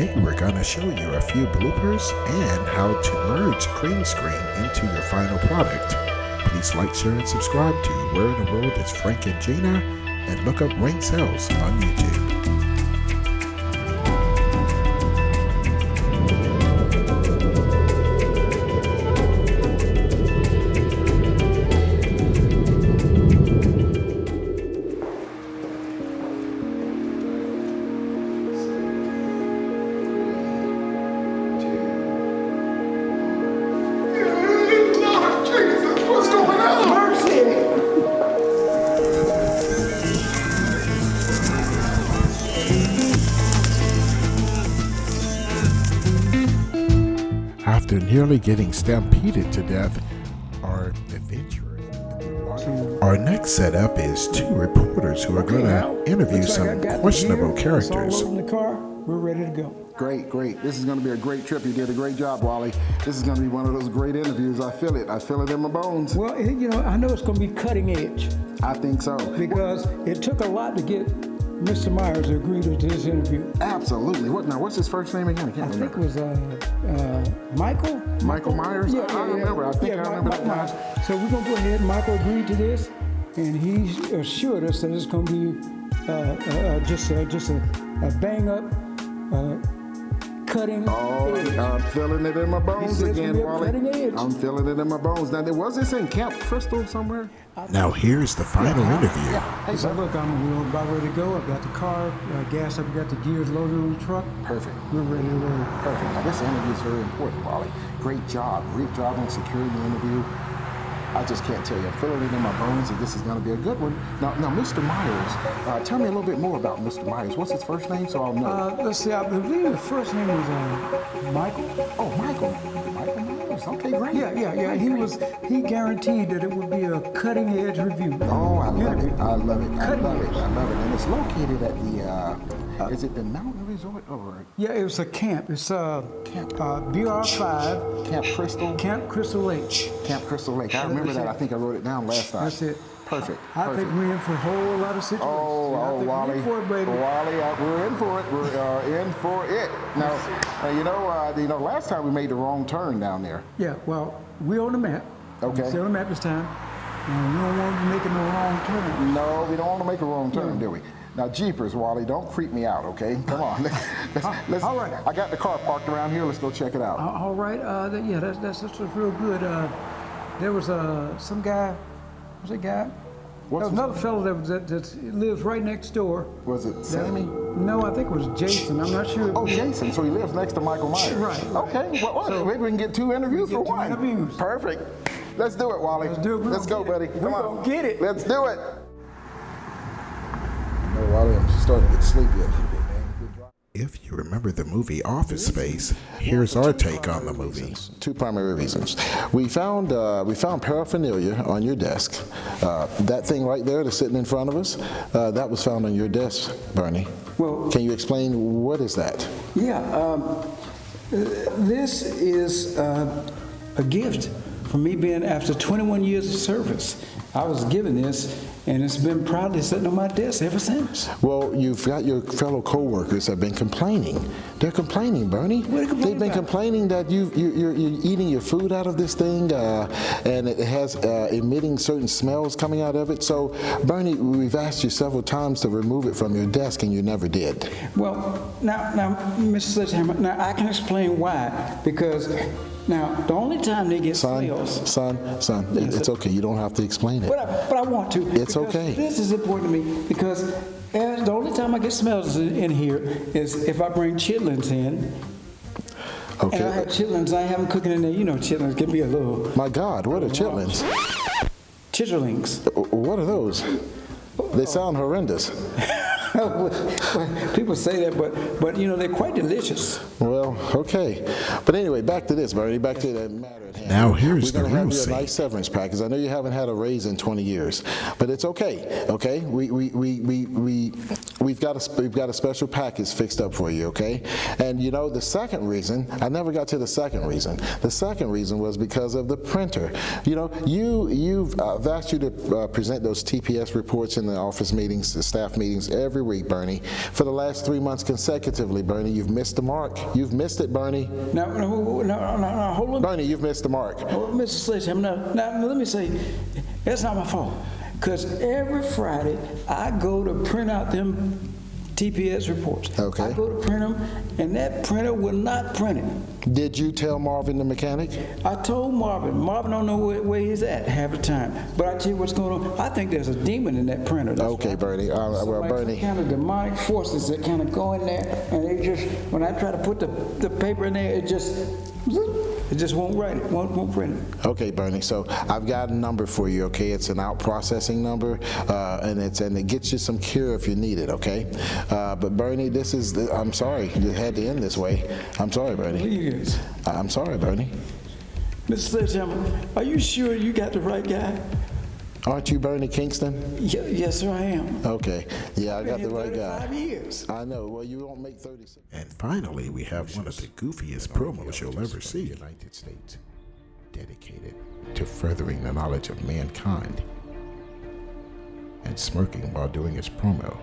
Today we're going to show you a few bloopers and how to merge green screen into your final product. Please like, share, and subscribe to Where in the World is Frank and Gina, and look up Rain Sales on YouTube. After nearly getting stampeded to death, our adventurers in the water. Our next setup is two reporters who are going to interview some questionable characters. In the car, we're ready to go. Great. This is going to be a great trip. You did a great job, Wally. This is going to be one of those great interviews. I feel it. I feel it in my bones. Well, I know it's going to be cutting edge. I think so. Because it took a lot to get Mr. Myers to agree to this interview. Absolutely. What's his first name again? I think it was Michael. Michael Myers? Yeah, I remember. I think I remember that Myers. So we're going to go ahead. Michael agreed to this, and he assured us that it's going to be just a bang-up cutting edge. I'm feeling it in my bones again, Wally. Cutting edge. I'm feeling it in my bones. Now, was this in Camp Crystal somewhere? Now here's the final interview. Hey, so look, we're about ready to go. I've got the car gassed up. We've got the gears loaded on the truck. Perfect. We're ready to roll. Perfect. Now, this interview is very important, Wally. Great job. Great job on securing the interview. I just can't tell you. I'm feeling it in my bones that this is going to be a good one. Now, Mr. Myers, tell me a little bit more about Mr. Myers. What's his first name so I'll know? Let's see. I believe the first name was Michael. Oh, Michael Myers. Okay, great. Yeah. He guaranteed that it would be a cutting edge review. Oh, I love it. I love it. And it's located at the, is it the Mountain Resort? Yeah, it was a camp. It's BR5. Camp Crystal? Camp Crystal Lake. Camp Crystal Lake. I remember that. I think I wrote it down last time. That's it. Perfect. I think we're in for a whole lot of situations. Oh, Wally. We're in for it. We're in for it. Now, last time we made the wrong turn down there. Yeah, well, we're on the map. Okay. We're on the map this time. And we don't want to be making no wrong turn. No, we don't want to make a wrong turn, do we? Now, jeepers, Wally, don't creep me out, okay? Come on. Let's, all right. I got the car parked around here. Let's go check it out. All right. That's real good. There was some guy. Was that guy? There was another fellow that lives right next door. Was it Sammy? No, I think it was Jason. I'm not sure. Oh, Jason. So he lives next to Michael Myers. Right. Okay. Well, so maybe we can get two interviews for one. Two interviews. Perfect. Let's do it, Wally. Let's do it. Let's go, buddy. Come on. We're going to get it. Let's do it. No, Wally, I'm starting to get sleepy a little bit, man. If you remember the movie Office Space, here's our take on the movie. Two primary reasons. We found paraphernalia on your desk. That thing right there that's sitting in front of us, that was found on your desk, Bernie. Well, can you explain what is that? Yeah, this is a gift for me being after 21 years of service. I was given this, and it's been proudly sitting on my desk ever since. Well, you've got your fellow co-workers have been complaining. They're complaining, Bernie. They've been complaining that you're eating your food out of this thing, and it has emitting certain smells coming out of it. So, Bernie, we've asked you several times to remove it from your desk, and you never did. Well, now, Mr. Sledgehammer, now I can explain why. Because now, the only time they get smells... Son, it's okay. You don't have to explain it. But I want to. It's okay. This is important to me because the only time I get smells in here is if I bring chitlins in. Okay. And I have chitlins. I have them cooking in there. You know, chitlins give me a little... My God, what are chitlins? Chitterlings. What are those? They sound horrendous. People say that, but they're quite delicious. Well, okay. But anyway, back to this, Bernie. Back to that matter at hand. Now here's the real real scene. Nice severance package. I know you haven't had a raise in 20 years, but it's okay. Okay, we've got a special package fixed up for you. Okay, and the second reason, I never got to the second reason. The second reason was because of the printer. I've asked you to present those TPS reports in the office meetings, the staff meetings, every every week, Bernie. For the last 3 months consecutively, Bernie, you've missed the mark. You've missed it, Bernie. No, hold on. Bernie, you've missed the mark. Oh, Mr. Sledgehammer, now let me say, that's not my fault. Because every Friday, I go to print out them TPS reports. Okay. I go to print them, and that printer will not print it. Did you tell Marvin the mechanic? I told Marvin. Marvin don't know where he's at half the time. But I tell you what's going on. I think there's a demon in that printer. That's Okay, Bernie. Well, Bernie. Some kind of demonic forces that kind of go in there, and they just, when I try to put the paper in there, it just won't write it, won't print it. Okay, Bernie. So I've got a number for you. Okay, it's an out processing number, and it gets you some cure if you need it. Okay, but Bernie, I'm sorry, it had to end this way. I'm sorry, Bernie. Please. I'm sorry, Bernie. Mr. Sledgehammer, are you sure you got the right guy? Aren't you Bernie Kingston? Yes, sir, I am. Okay. Yeah, I got the right guy. 35 years. I know. Well, you won't make 36. And finally, we have one of the goofiest promos you'll ever see. United States, dedicated to furthering the knowledge of mankind, and smirking while doing his promo.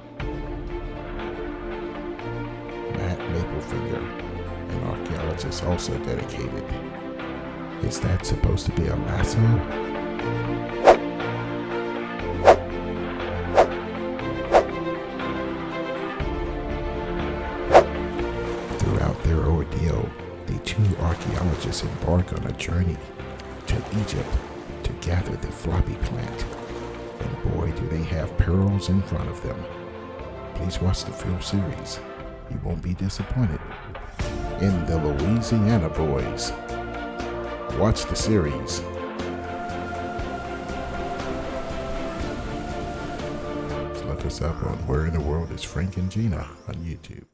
Matt Maplefinger, an archaeologist also dedicated. Is that supposed to be a lasso? Throughout their ordeal, the two archaeologists embark on a journey to Egypt to gather the floppy plant. And boy, do they have perils in front of them. Please watch the full series. You won't be disappointed. In the Lusianna Boys. Watch the series. Look us up on Where in the World is Frank and Gina on YouTube.